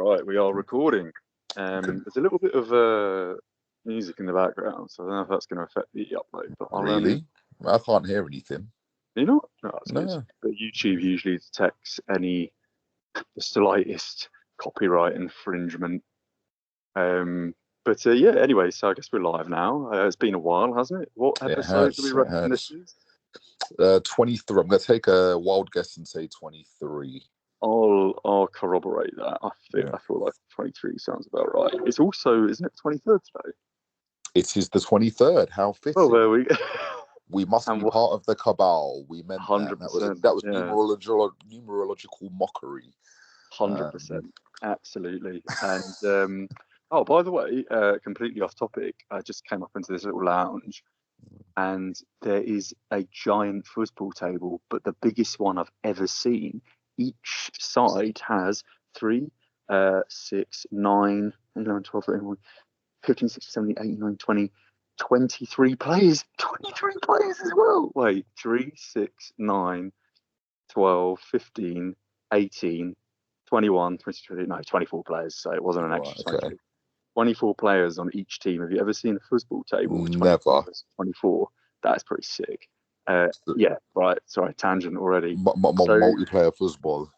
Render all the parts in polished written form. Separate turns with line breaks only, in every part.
Right, we are recording.
Okay.
There's a little bit of music in the background, so I don't know if that's going to affect the upload. But
Really? I can't hear anything.
You know, no, that's
No.
good. But YouTube usually detects the slightest copyright infringement. Yeah. Anyway, so I guess we're live now. It's been a while, hasn't it? What episode do we reckon this is?
23. I'm going to take a wild guess and say 23.
I'll corroborate that. I feel like 23 sounds about right. It's also, isn't it, 23rd today?
It is the 23rd. How fitting.
Oh, there we go.
We must be part of the cabal. We meant
100%.
That was numerological mockery.
100%. Absolutely. And oh, by the way, completely off topic, I just came up into this little lounge and there is a giant football table, but the biggest one I've ever seen. Each side has 3, 6, 9, 11, 12, 13, 15, 16, 17, 18, 19, 20, 23 players. 23 players as well. Wait, 3, 6, 9, 12, 15, 18, 21, 22, no, 24 players. So it wasn't an extra 23. Okay. 24 players on each team. Have you ever seen a football table with 24? That's pretty sick. Yeah, right. Sorry, tangent already.
Multiplayer football.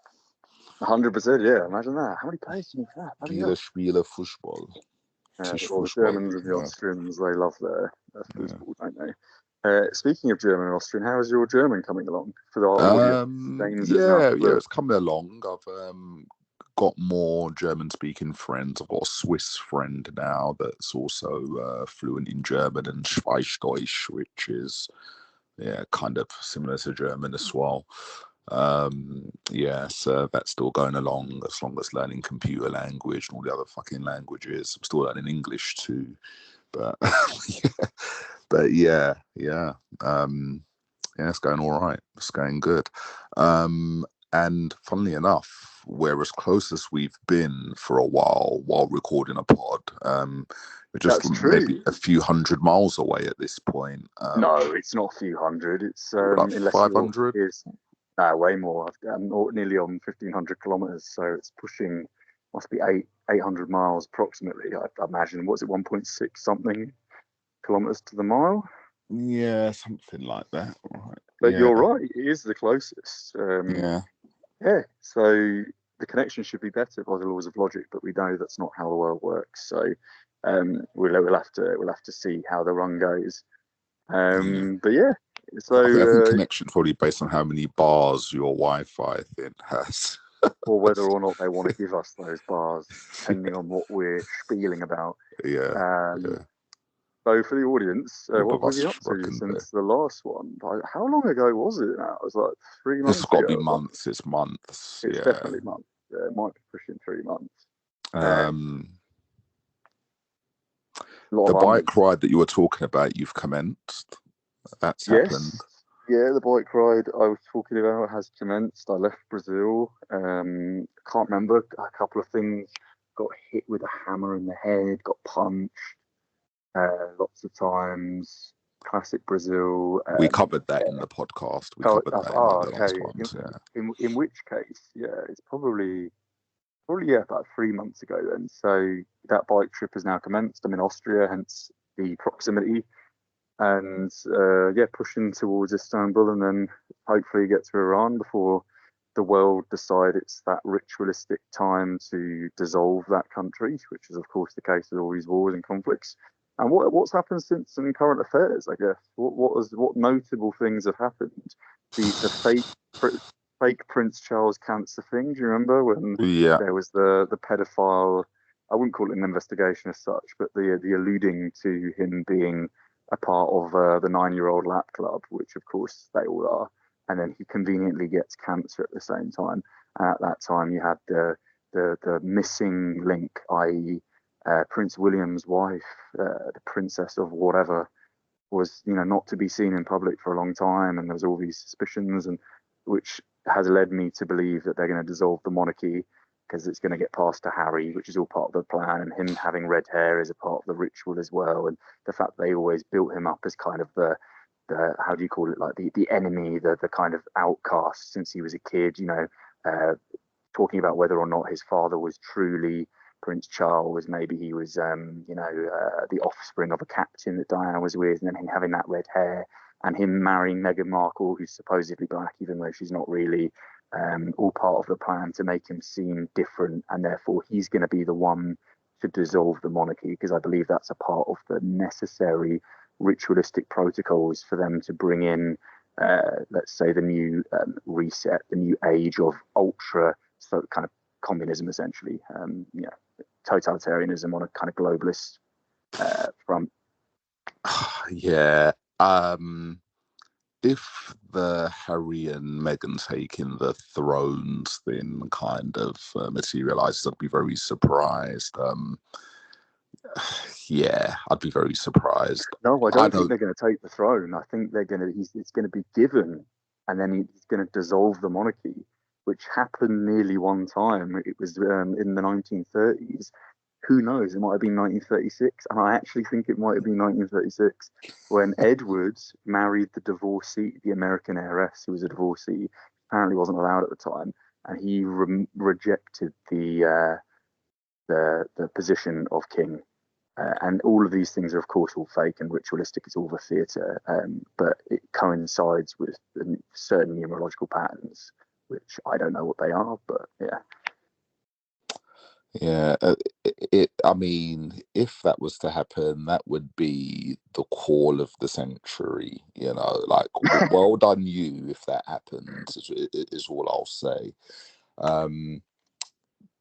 100%, yeah. Imagine that. How many players do you need for that?
Spieler football.
Well, the Germans and the Austrians, they love their football, don't they? Speaking of German and Austrian, how is your German coming along for the audience?
It's coming along. I've got more German-speaking friends. I've got a Swiss friend now that's also fluent in German and Schweizerdeutsch, which is kind of similar to German as well. So that's still going along as long as learning computer language and all the other fucking languages. I'm still learning English too, but it's going all right. It's going good. And funnily enough, we're as close as we've been for a while recording a pod. We're just maybe a few hundred miles away at this point.
No, it's not a few hundred. It's
like 500.
Way more. I'm nearly on 1,500 kilometers, so it's pushing. Must be 800 miles approximately. I imagine. What's it? 1.6 something kilometers to the mile.
Yeah, something like that. Right.
But you're right. It is the closest. Yeah. So the connection should be better by the laws of logic, but we know that's not how the world works. So we'll have to see how the run goes. But yeah. So
I think connection probably based on how many bars your Wi-Fi thing has,
or whether or not they want to give us those bars, depending on what we're spieling about. So for the audience, what have you up to since the last one? How long ago was it now? It was like 3 months.
It's got to be months. It's months.
It's definitely months. Yeah, it might be pushing 3 months.
The bike ride that you were talking about, you've commenced. That's happened.
Yeah, the bike ride I was talking about has commenced. I left Brazil. Can't remember. A couple of things. Got hit with a hammer in the head. Got punched. Lots of times. Classic Brazil.
We covered that in the podcast. We covered that in the last ones.
In which case, it's probably about 3 months ago then. So that bike trip has now commenced. I'm in Austria, hence the proximity. And pushing towards Istanbul and then hopefully get to Iran before the world decide it's that ritualistic time to dissolve that country, which is of course the case with all these wars and conflicts. And what's happened since in current affairs, I guess? What notable things have happened? The fake Prince Charles cancer thing. Do you remember when there was the pedophile? I wouldn't call it an investigation as such, but the alluding to him being a part of the 9-year-old lap club, which of course they all are, and then he conveniently gets cancer at the same time. And at that time, you had the missing link, i.e., Prince William's wife, the princess of whatever, was not to be seen in public for a long time, and there was all these suspicions, and which has led me to believe that they're going to dissolve the monarchy because it's going to get passed to Harry, which is all part of the plan, and him having red hair is a part of the ritual as well, and the fact they always built him up as kind of the how do you call it, like the enemy, the kind of outcast since he was a kid, talking about whether or not his father was truly Prince Charles. Maybe he was, the offspring of a captain that Diana was with, and then him having that red hair, and him marrying Meghan Markle, who's supposedly black, even though she's not really. All part of the plan to make him seem different, and therefore he's going to be the one to dissolve the monarchy, because I believe that's a part of the necessary ritualistic protocols for them to bring in, let's say, the new reset, the new age of ultra, so kind of communism, essentially, totalitarianism on a kind of globalist front.
Yeah. If the Harry and Meghan taking the thrones thing kind of materializes, I'd be very surprised. Yeah, I'd be very surprised.
No, I don't think they're going to take the throne. I think they're going to. It's going to be given, and then he's going to dissolve the monarchy, which happened nearly one time. It was in the 1930s. Who knows? It might have been 1936, and I actually think it might have been 1936 when Edward married the divorcee, the American heiress, who was a divorcee. Apparently, wasn't allowed at the time, and he rejected the position of king. And all of these things are, of course, all fake and ritualistic. It's all the theatre, but it coincides with certain numerological patterns, which I don't know what they are, but yeah.
Yeah, I mean, if that was to happen, that would be the call of the century. Like, well done you if that happens. Is all I'll say.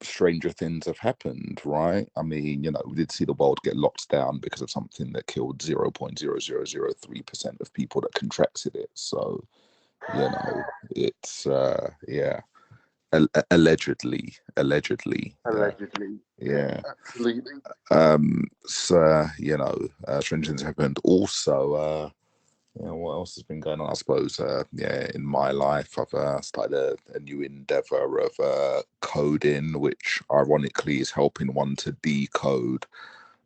Stranger things have happened, right? I mean, we did see the world get locked down because of something that killed 0.0003% of people that contracted it. So, it's yeah. Allegedly. Yeah.
Absolutely.
So strange things happened. Also, what else has been going on? I suppose, in my life, I've started a new endeavor of coding, which ironically is helping one to decode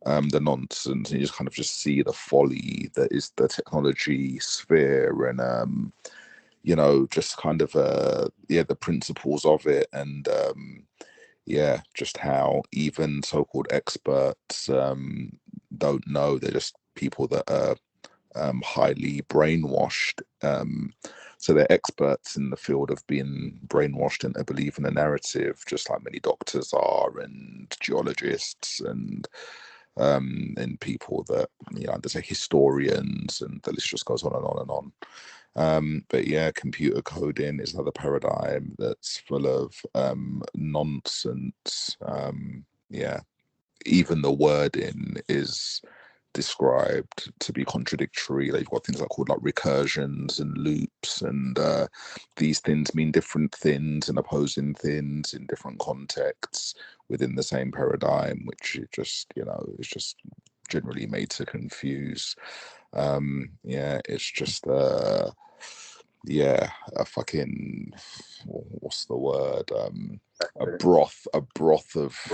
the nonsense, and you just kind of just see the folly that is the technology sphere, and just kind of the principles of it, and just how even so-called experts don't know. They're just people that are highly brainwashed. So they're experts in the field of being brainwashed into believing a narrative, just like many doctors are, and geologists, and people that there's historians, and the list just goes on and on and on. But yeah, computer coding is another paradigm that's full of nonsense. Even the wording is described to be contradictory. They've got things called like recursions and loops, and these things mean different things and opposing things in different contexts within the same paradigm, which is just generally made to confuse. It's just a fucking, what's the word? A broth of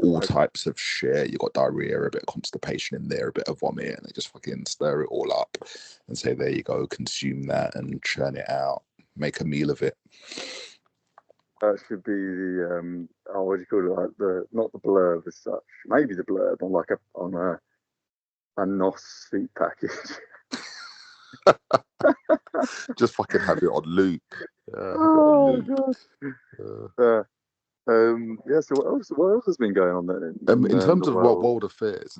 all types of shit. You got diarrhea, a bit of constipation in there, a bit of vomit, and they just fucking stir it all up and say, there you go, consume that and churn it out, make a meal of it.
That should be the what do you call it? Like not the blurb as such, maybe the blurb on a NOS soup package.
Just fucking have it on loop.
Oh god. So what else has been going on then?
In terms of
world?
world affairs,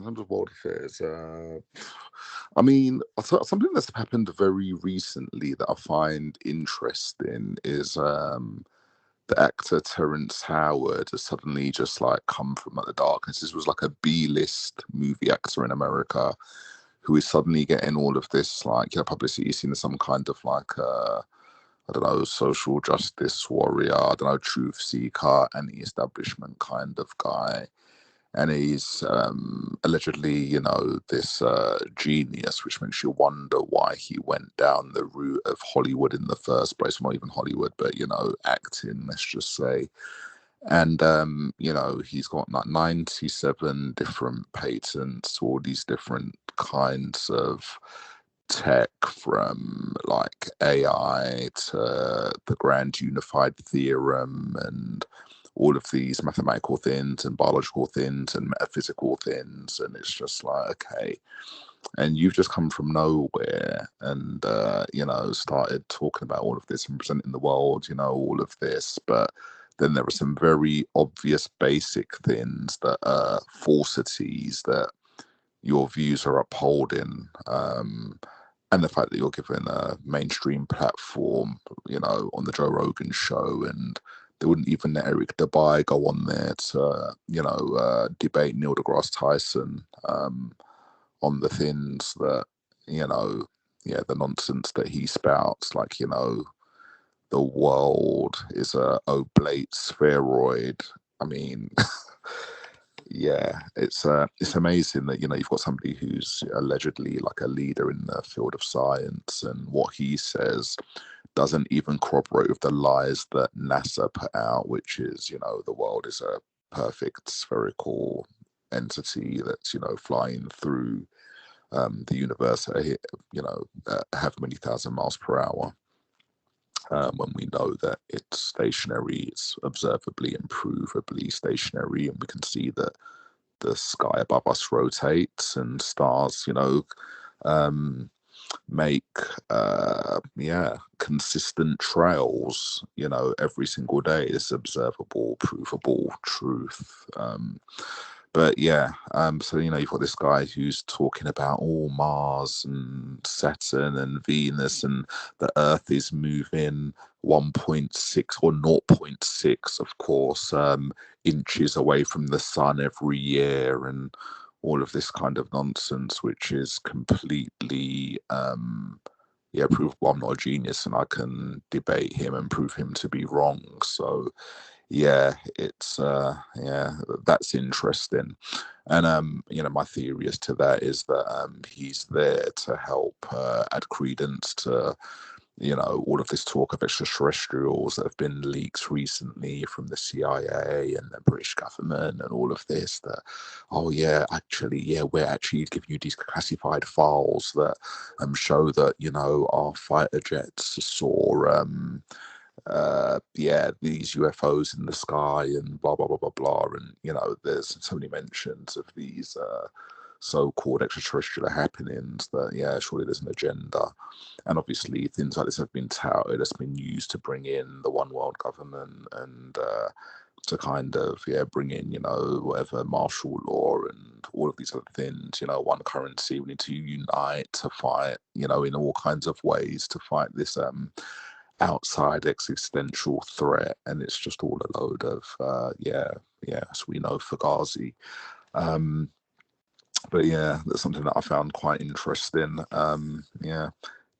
I mean, something that's happened very recently that I find interesting is the actor Terrence Howard has suddenly just like come from the darkness. This was like a B-list movie actor in America who is suddenly getting all of this publicity, seen as some kind of I don't know, social justice warrior, I don't know, truth seeker, anti-establishment kind of guy. And he's allegedly, this genius, which makes you wonder why he went down the route of Hollywood in the first place. Not even Hollywood, but, acting, let's just say. And, he's got like 97 different patents, all these different kinds of tech, from like AI to the grand unified theorem and all of these mathematical things and biological things and metaphysical things. And it's just like, okay, and you've just come from nowhere and, started talking about all of this and presenting the world, all of this. But then there are some very obvious basic things that are falsities that your views are upholding. And the fact that you're given a mainstream platform, on the Joe Rogan show, and they wouldn't even let Eric Dubai go on there to, debate Neil deGrasse Tyson on the things that, the nonsense that he spouts, like, the world is a oblate spheroid. I mean, yeah, it's amazing that you've got somebody who's allegedly like a leader in the field of science, and what he says doesn't even corroborate with the lies that NASA put out, which is the world is a perfect spherical entity that's flying through the universe at however many thousand miles per hour. When we know that it's stationary, it's observably and provably stationary, and we can see that the sky above us rotates and stars, make consistent trails, every single day. Is observable, provable truth. But yeah, so you've got this guy who's talking about all Mars and Saturn and Venus, and the Earth is moving 1.6 or 0.6, of course, inches away from the sun every year, and all of this kind of nonsense, which is completely provable. I'm not a genius, and I can debate him and prove him to be wrong. So yeah, it's that's interesting. And my theory as to that is that he's there to help add credence to all of this talk of extraterrestrials that have been leaks recently from the CIA and the British government, and all of this, that we're actually giving you these classified files that show that our fighter jets saw these UFOs in the sky and blah blah blah blah blah. And there's so many mentions of these so-called extraterrestrial happenings that surely there's an agenda. And obviously things like this have been touted, it's been used to bring in the one world government and to kind of bring in whatever martial law and all of these other things, one currency. We need to unite to fight in all kinds of ways to fight this outside existential threat. And it's just all a load of as we know, Fugazi. But that's something that I found quite interesting.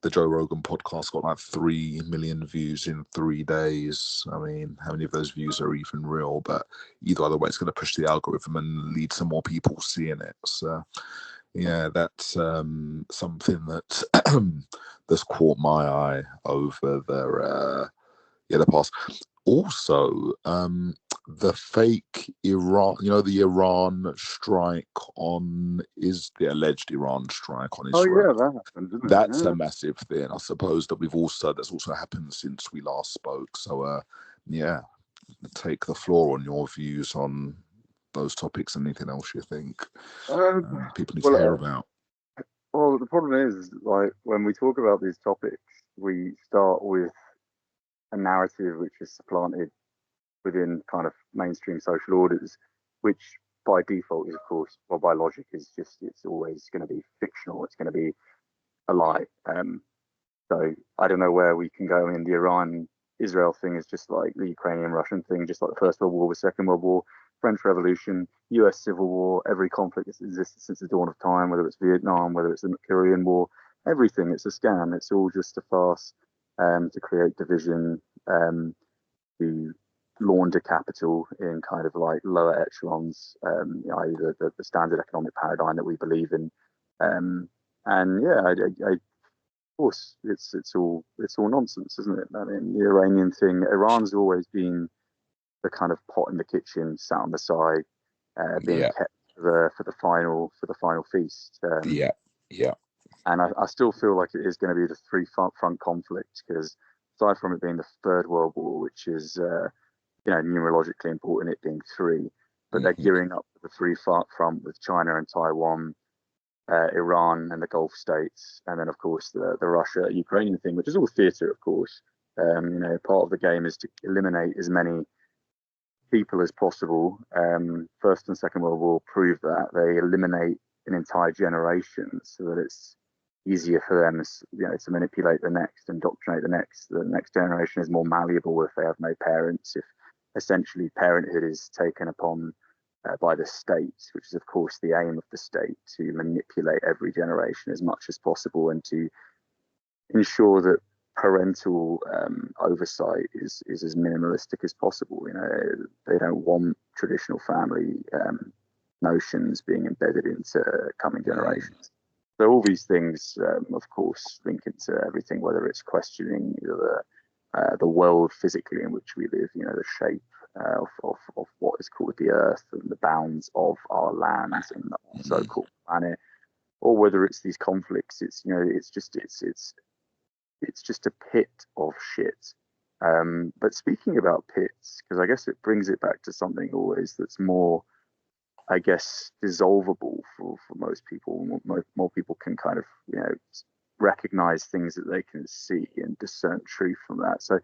The Joe Rogan podcast got like 3 million views in 3 days. I mean, how many of those views are even real? But either way, it's going to push the algorithm and lead to more people seeing it. So that's something that that's caught my eye over the past. Also, the fake Iran, the Iran strike on is the alleged Iran strike on Israel.
Oh yeah, that happened, didn't it?
That's a massive thing. I suppose that that's also happened since we last spoke. So take the floor on your views on those topics. Anything else you think people need to hear about?
Well, the problem is, like, when we talk about these topics, we start with a narrative which is supplanted within kind of mainstream social orders, which by default is, of course, well, by logic, is just, it's always going to be fictional. It's going to be a lie. So I don't know where we can go. I mean, the Iran-Israel thing is just like the Ukrainian-Russian thing, just like the First World War, the Second World War, French Revolution, U.S. Civil War, every conflict that's existed since the dawn of time, whether it's Vietnam, whether it's the Korean War, everything. It's a scam. It's all just a farce to create division, to launder capital in kind of like lower echelons, i.e. the standard economic paradigm that we believe in. And yeah, of course, it's all nonsense, isn't it? I mean, the Iranian thing, Iran's always been the kind of pot in the kitchen, sat on the side, being kept for the final feast.
Yeah.
And I still feel like it is going to be the three front conflict, because aside from it being the Third World War, which is numerologically important, it being three, but they're
Hmm.
gearing up for the three front with China and Taiwan, Iran and the Gulf states, and then of course the Russia-Ukrainian thing, which is all theatre, of course. Part of the game is to eliminate as many people as possible. First and Second World War prove that they eliminate an entire generation, so that it's easier for them, to manipulate the next, indoctrinate the next. The next generation is more malleable if they have no parents. If essentially parenthood is taken upon by the state, which is of course the aim of the state, to manipulate every generation as much as possible and to ensure that parental oversight is as minimalistic as possible. They don't want traditional family notions being embedded into coming generations. So all these things, of course, link into everything, whether it's questioning the world physically in which we live, the shape of what is called the Earth and the bounds of our lands and our so-called planet, or whether it's these conflicts. It's just a pit of shit. But speaking about pits, because I guess it brings it back to something always that's more, I guess, dissolvable for most people. More people can kind of, recognize things that they can see and discern truth from that. So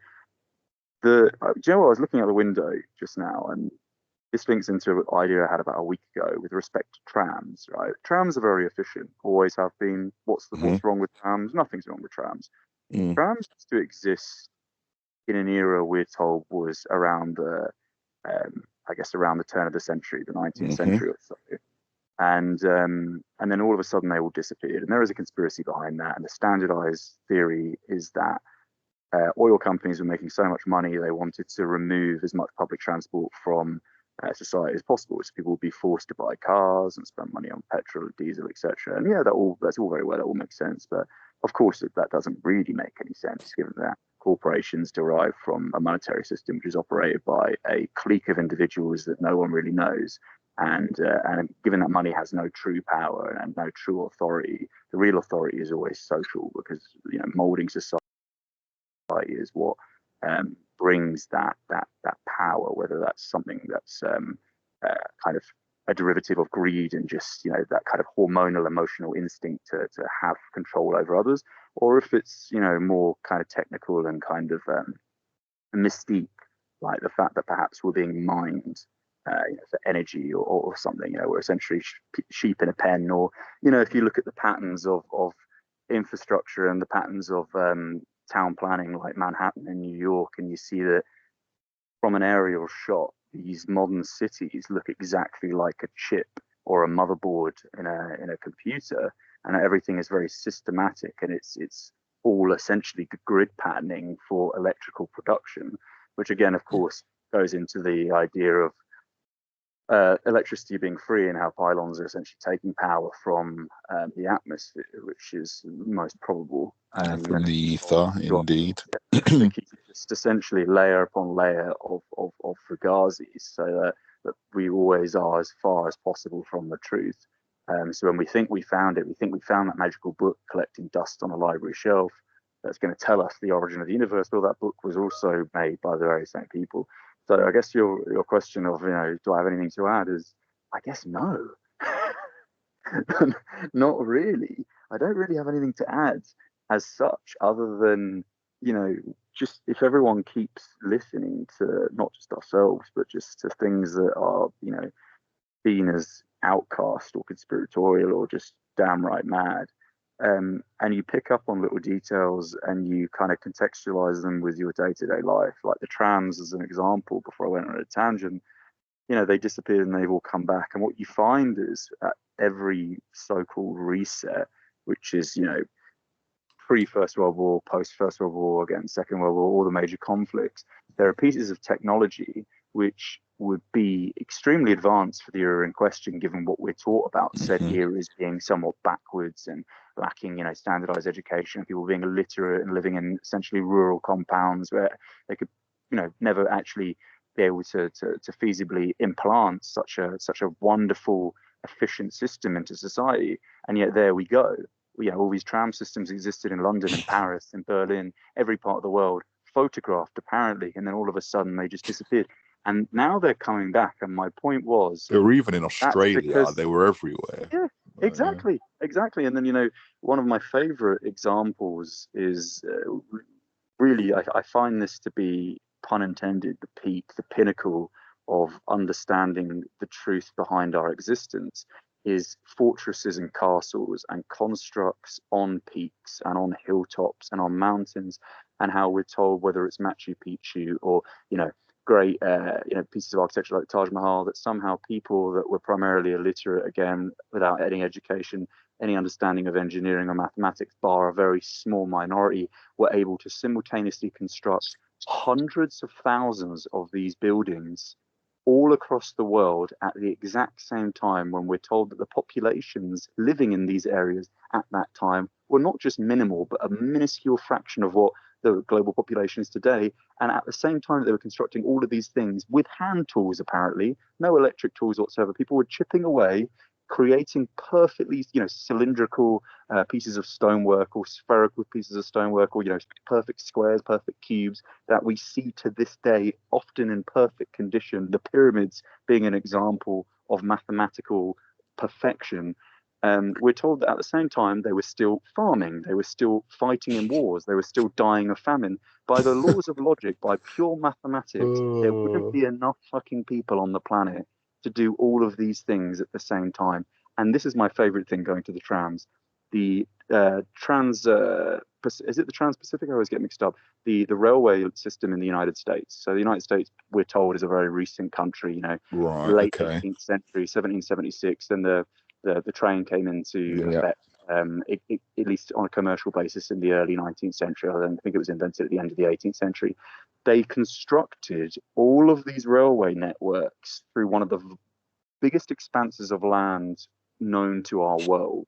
do you know what? I was looking out the window just now, and this links into an idea I had about a week ago with respect to trams, right? Trams are very efficient, always have been. What's wrong with trams? Nothing's wrong with trams.
Mm.
Trams used to exist in an era we're told was around I guess around the turn of the century, the 19th
Hmm.
century or so. And then all of a sudden they all disappeared. And there is a conspiracy behind that. And the standardized theory is that oil companies were making so much money, they wanted to remove as much public transport from society as possible. So people would be forced to buy cars and spend money on petrol, diesel, etc. And yeah, that's all very well, that all makes sense. But of course, that doesn't really make any sense, given that corporations derive from a monetary system which is operated by a clique of individuals that no one really knows. And given that money has no true power and no true authority, the real authority is always social, because molding society is what brings that power, whether that's something that's kind of a derivative of greed and just that kind of hormonal emotional instinct to have control over others, or if it's more kind of technical and kind of mystique, like the fact that perhaps we're being mined for energy or something. We're essentially sheep in a pen, or if you look at the patterns of infrastructure and the patterns of town planning like Manhattan in New York, and you see that from an aerial shot, these modern cities look exactly like a chip or a motherboard in a computer, and everything is very systematic, and it's all essentially grid patterning for electrical production, which again, of course, goes into the idea of electricity being free and how pylons are essentially taking power from the atmosphere, which is most probable.
From the ether, indeed.
They keep just essentially layer upon layer of fugazis, so that we always are as far as possible from the truth. So when we think we found it, we think we found that magical book collecting dust on a library shelf that's going to tell us the origin of the universe. Well, that book was also made by the very same people. So I guess your question of do I have anything to add is, I guess no. Not really. I don't really have anything to add as such, other than, just if everyone keeps listening to not just ourselves, but just to things that are, seen as outcast or conspiratorial or just downright mad. And you pick up on little details and you kind of contextualize them with your day-to-day life, like the trams as an example. Before I went on a tangent, they disappeared and they've all come back. And what you find is at every so-called reset, which is, pre-First World War, post-First World War, again, Second World War, all the major conflicts, there are pieces of technology which would be extremely advanced for the era in question, given what we're taught about said eras being somewhat backwards and lacking, standardized education, people being illiterate and living in essentially rural compounds where they could, never actually be able to feasibly implant such a wonderful, efficient system into society. And yet there we go. all these tram systems existed in London and Paris and Berlin, every part of the world, photographed apparently, and then all of a sudden they just disappeared. And now they're coming back. And my point was,
They were even in
that's
Australia.
because,
They were everywhere.
yeah,
Yeah.
exactly. And then, one of my favorite examples is really, I find this to be, pun intended, the peak, the pinnacle of understanding the truth behind our existence is fortresses and castles and constructs on peaks and on hilltops and on mountains, and how we're told, whether it's Machu Picchu or, great, pieces of architecture like Taj Mahal, that somehow people that were primarily illiterate, again, without any education, any understanding of engineering or mathematics, bar a very small minority, were able to simultaneously construct hundreds of thousands of these buildings all across the world at the exact same time, when we're told that the populations living in these areas at that time were not just minimal, but a minuscule fraction of what the global population is today. And at the same time, they were constructing all of these things with hand tools, apparently, no electric tools whatsoever. People were chipping away, creating perfectly, cylindrical pieces of stonework, or spherical pieces of stonework, or, perfect squares, perfect cubes that we see to this day, often in perfect condition. The pyramids being an example of mathematical perfection. We're told that at the same time they were still farming, they were still fighting in wars, they were still dying of famine. By the laws of logic, by pure mathematics, there wouldn't be enough fucking people on the planet to do all of these things at the same time. And this is my favorite thing going to the trams. The is it the Trans-Pacific? I always get mixed up. The railway system in the United States. So the United States, we're told, is a very recent country.
Right.
Late
Okay.
18th century, 1776, and the train came into
Yeah.
effect. At least on a commercial basis in the early 19th century. I don't think it was invented at the end of the 18th century. They constructed all of these railway networks through one of the biggest expanses of land known to our world,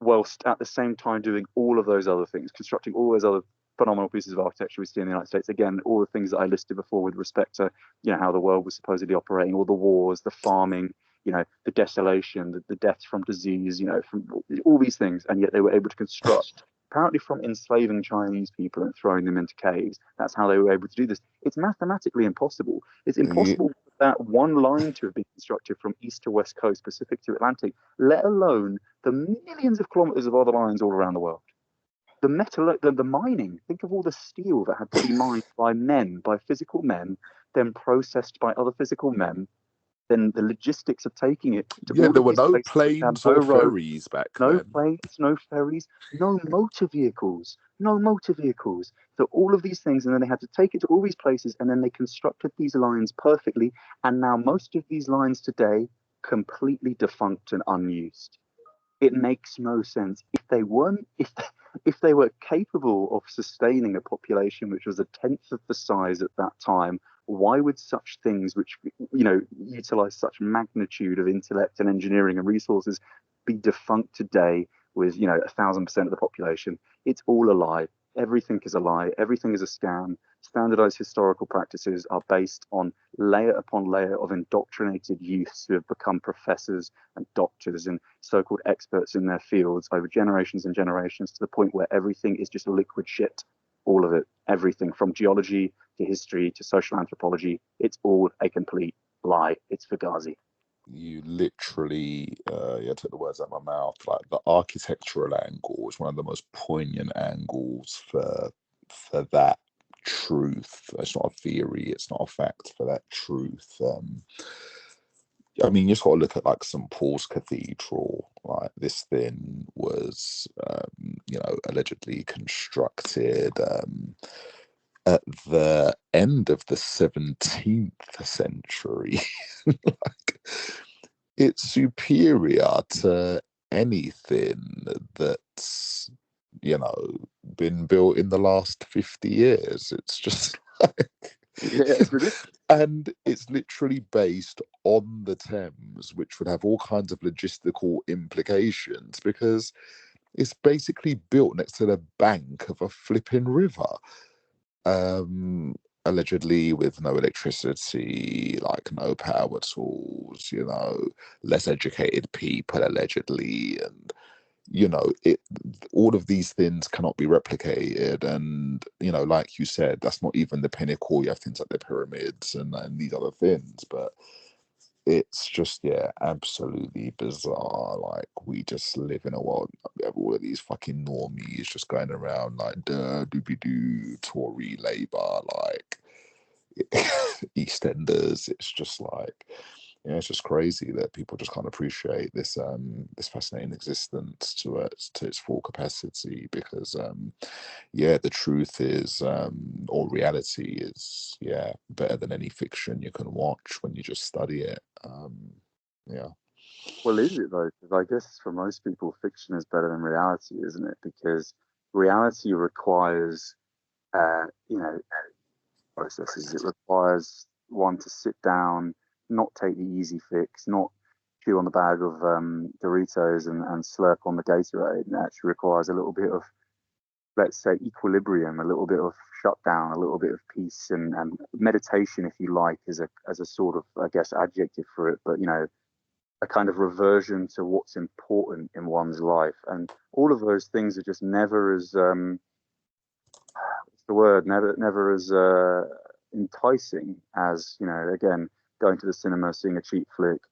whilst at the same time doing all of those other things, constructing all those other phenomenal pieces of architecture we see in the United States. Again, all the things that I listed before with respect to, how the world was supposedly operating, all the wars, the farming, the desolation, the deaths from disease, from all these things. And yet they were able to construct, apparently from enslaving Chinese people and throwing them into caves. That's how they were able to do this. It's mathematically impossible. It's
Yeah.
impossible for that one line to have been constructed from east to west coast, Pacific to Atlantic, let alone the millions of kilometers of other lines all around the world. The metal, the mining, think of all the steel that had to be mined by men, by physical men, then processed by other physical men, then the logistics of taking it to
Yeah.
all
There
of
were
these
no
places which have
planes
no
or
roads,
ferries back
no
then.
planes, no ferries, no motor vehicles, no motor vehicles. So all of these things, and then they had to take it to all these places, and then they constructed these lines perfectly. And now most of these lines today completely defunct and unused. It makes no sense. If they were capable of sustaining a population which was a tenth of the size at that time, why would such things, which utilize such magnitude of intellect and engineering and resources, be defunct today with 1,000% of the population? It's all a lie. Everything is a lie. Everything is a scam. Standardized historical practices are based on layer upon layer of indoctrinated youths who have become professors and doctors and so-called experts in their fields over generations and generations, to the point where everything is just liquid shit. All of it, everything from geology to history to social anthropology, it's all a complete lie. It's Fugazi.
You literally, yeah, took the words out of my mouth. Like, the architectural angle is one of the most poignant angles for that truth. It's not a theory, it's not a fact, for that truth. I mean, you just got to look at like St. Paul's Cathedral. Like, this thing was, allegedly constructed at the end of the 17th century. Like, it's superior to anything that's, been built in the last 50 years. It's just like,
Yeah, it's ridiculous.
and it's literally based on the Thames, which would have all kinds of logistical implications, because it's basically built next to the bank of a flipping river. Allegedly with no electricity, like no power tools, less educated people, allegedly. And you know, it, all of these things cannot be replicated. And, you know, like you said, that's not even the pinnacle. You have things like the pyramids and these other things, but it's just, yeah, absolutely bizarre. Like, we just live in a world. We have all of these fucking normies just going around like doobie doo, Tory, Labour, like EastEnders. It's just like, yeah, it's just crazy that people just can't appreciate this fascinating existence to its full capacity, because yeah, the truth is, or reality is, yeah, better than any fiction you can watch when you just study it. Yeah.
Well, is it though? Because I guess for most people, fiction is better than reality, isn't it? Because reality requires, you know, processes. It requires one to sit down, not take the easy fix, not chew on the bag of Doritos and slurp on the Gatorade. And it actually requires a little bit of, let's say, equilibrium, a little bit of shutdown, a little bit of peace and meditation, if you like, as a sort of, I guess, adjective for it. But a kind of reversion to what's important in one's life, and all of those things are just never as what's the word, never as enticing as again, going to the cinema, seeing a cheap flick,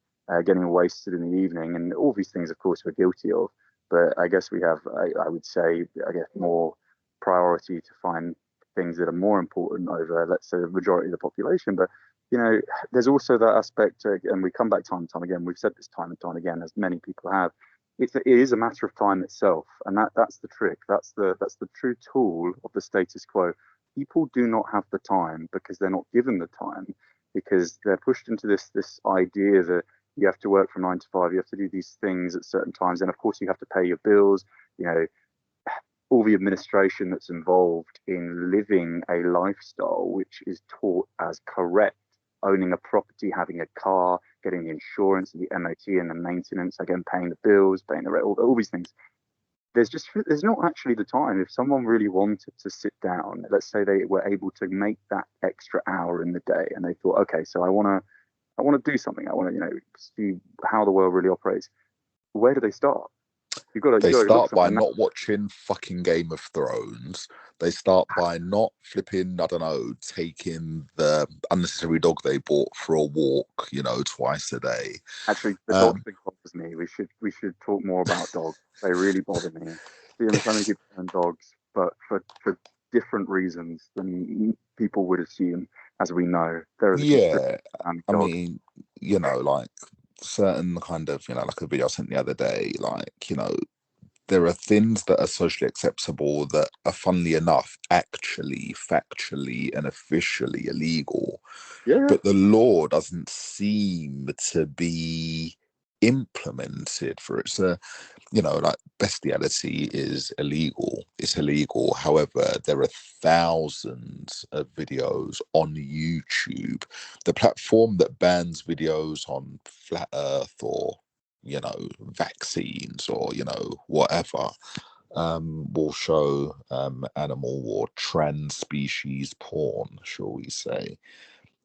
getting wasted in the evening, and all these things, of course, we're guilty of. But I guess we have, I would say, I guess, more priority to find things that are more important over, let's say, the majority of the population. But you know, there's also that aspect, and we come back time and time again. We've said this time and time again, as many people have. It is a matter of time itself, and that's the trick. That's the true tool of the status quo. People do not have the time because they're not given the time, because they're pushed into this idea that you have to work from 9 to 5, you have to do these things at certain times, and of course you have to pay your bills. You know, all the administration that's involved in living a lifestyle which is taught as correct, owning a property, having a car, getting the insurance, the MOT, and the maintenance, again, paying the bills, paying the rent, all these things. There's not actually the time. If someone really wanted to sit down, let's say they were able to make that extra hour in the day, and they thought, okay, so I want to do something. I want to see how the world really operates. Where do they start?
They
You got to look
start by
somewhere.
not watching fucking Game of Thrones. They start by not flipping, I don't know, taking the unnecessary dog they bought for a walk, you know, twice a day.
Actually, the dog
Um,
thing bothers me. We should talk more about dogs. They really bother me. Seeing so many people own dogs, but for different reasons than people would assume. As we know, there is a conspiracy
yeah,
around
I
dogs.
mean, you know, like certain kind of, you know, like a video I sent the other day, like, you know, there are things that are socially acceptable that are, funnily enough, actually, factually, and officially illegal,
Yeah,
but the law doesn't seem to be implemented for it. So, you know, like bestiality is illegal. It's illegal. However, there are thousands of videos on YouTube. The platform that bans videos on flat Earth or, you know, vaccines or, you know, whatever, will show animal or trans species porn, shall we say.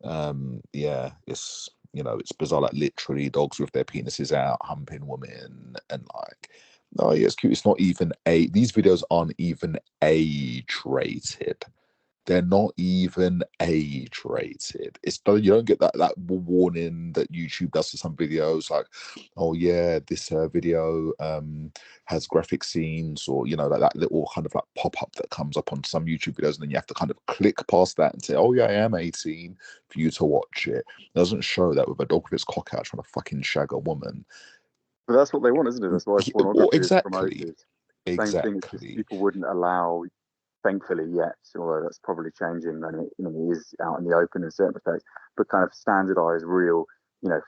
Yeah, it's, you know, it's bizarre, like literally dogs with their penises out humping women, and like, no, yeah, it's cute. It's not even these videos aren't even age rated. They're not even age rated. It's, you don't get that warning that YouTube does for some videos, like, oh yeah, this video has graphic scenes, or, you know, like that little kind of like pop up that comes up on some YouTube videos, and then you have to kind of click past that and say, oh yeah, I am 18 for you to watch it. It doesn't show that with a dog with its cock out trying to fucking shag a woman.
but that's what they want, isn't it? That's why
Yeah, well,
pornography is
exactly,
promoted. Same thing. It's just
exactly.
people wouldn't allow, thankfully, yet, although that's probably changing, and it is out in the open in certain respects, but kind of standardized, real,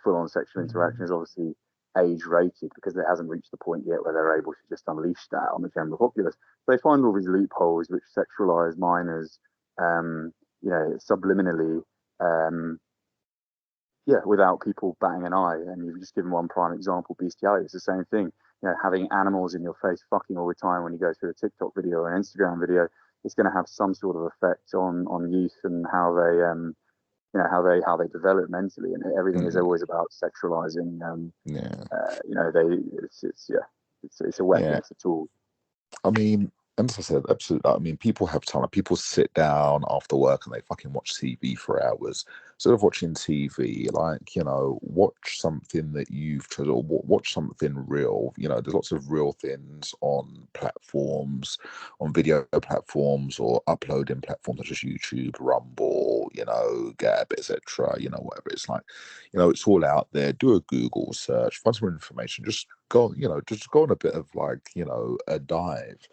full on sexual interaction is obviously age rated because it hasn't reached the point yet where they're able to just unleash that on the general populace. They find all these loopholes which sexualize minors, subliminally, um, yeah, without people batting an eye. And you've just given one prime example, bestiality. It's the same thing. Having animals in your face fucking all the time when you go through a TikTok video or an Instagram video, it's going to have some sort of effect on youth and how they how they develop mentally. And everything is
Mm,
always about sexualizing.
yeah.
They it's yeah. It's a weapon.
Yeah.
It's a tool.
I mean, and as I said, absolutely. I mean, people have time. Like, people sit down after work and they fucking watch TV for hours. Instead of watching TV, like, watch something that you've chosen, or watch something real. There's lots of real things on platforms, on video platforms, or uploading platforms such as YouTube, Rumble, Gab, etc. Whatever. It's like, it's all out there. Do a Google search, find some information. Just go, just go on a bit of like, a dive.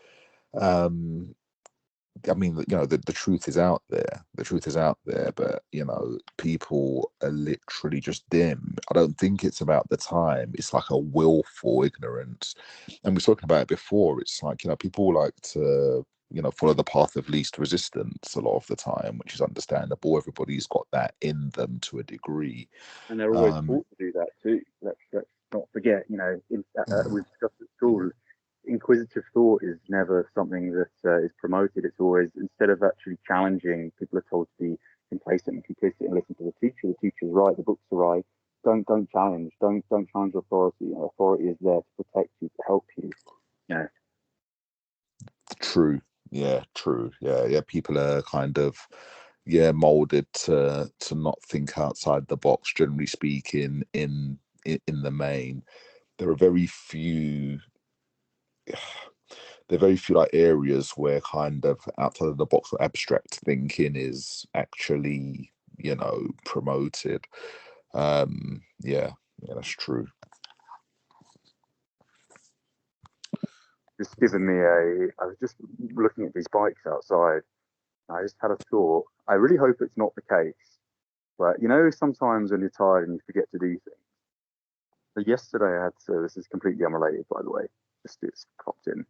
I mean, the truth is out there. The truth is out there, but people are literally just dim. I don't think it's about the time. It's like a willful ignorance, and we've spoken about it before. It's like people like to follow the path of least resistance a lot of the time, which is understandable. Everybody's got that in them to a degree,
and they're always taught to do that too. Let's not forget. We've discussed at school. Inquisitive thought is never something that is promoted. It's always, instead of actually challenging, people are told to be complacent and complicit and listen to the teacher. The teacher's right. The books are right. Don't challenge. Don't challenge authority. Authority is there to protect you, to help you.
True. Yeah. True. Yeah. People are kind of molded to not think outside the box. Generally speaking, in the main, there are very few. There are very few like areas where kind of outside of the box or abstract thinking is actually promoted. Yeah, that's true.
Just given me I was just looking at these bikes outside. I just had a thought. I really hope it's not the case, but sometimes when you're tired and you forget to do things. So yesterday I had to. This is completely unrelated, by the way. Just it's popped in.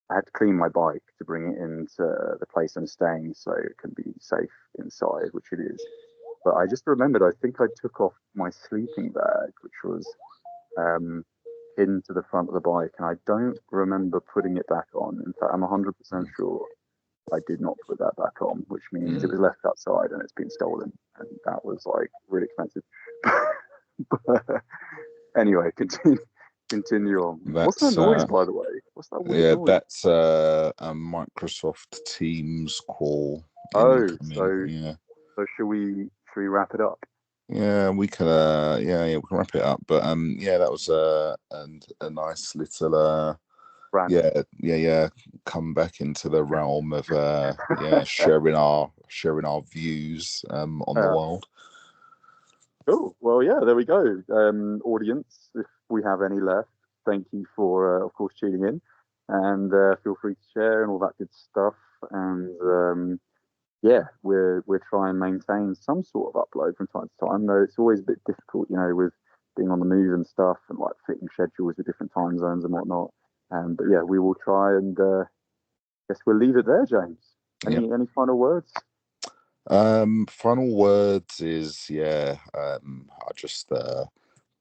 I had to clean my bike to bring it into the place I'm staying so it can be safe inside, which it is. But I just remembered, I think I took off my sleeping bag, which was pinned to the front of the bike, and I don't remember putting it back on. In fact, I'm 100% sure I did not put that back on, which means it was left outside and it's been stolen. And that was like really expensive. But anyway, continue on. What's that
That's
noise, by the way? What's that weird noise?
that's a Microsoft Teams call
Oh,
incoming. Yeah.
so should we wrap it up?
Yeah, we can. We can wrap it up. But yeah, that was a nice little
Brand.
yeah. Come back into the realm of sharing our views on the world.
Cool. Well, yeah, there we go. Audience, if we have any left, thank you for, of course, tuning in, and feel free to share and all that good stuff. And yeah, we're trying and maintain some sort of upload from time to time, though it's always a bit difficult, with being on the move and stuff, and like fitting schedules with different time zones and whatnot. But yeah, we will try, and guess we'll leave it there, James. Any final words?
Final words is I just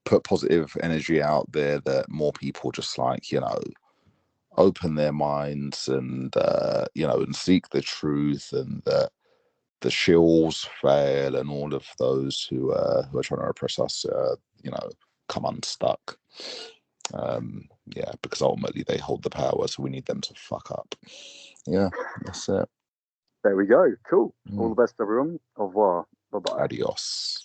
put positive energy out there that more people just like open their minds and and seek the truth, and that the shills fail and all of those who are trying to oppress us come unstuck. Because ultimately they hold the power, so we need them to fuck up. Yeah, that's it.
There we go. Cool. All the best, everyone. Au revoir. Bye bye.
Adios.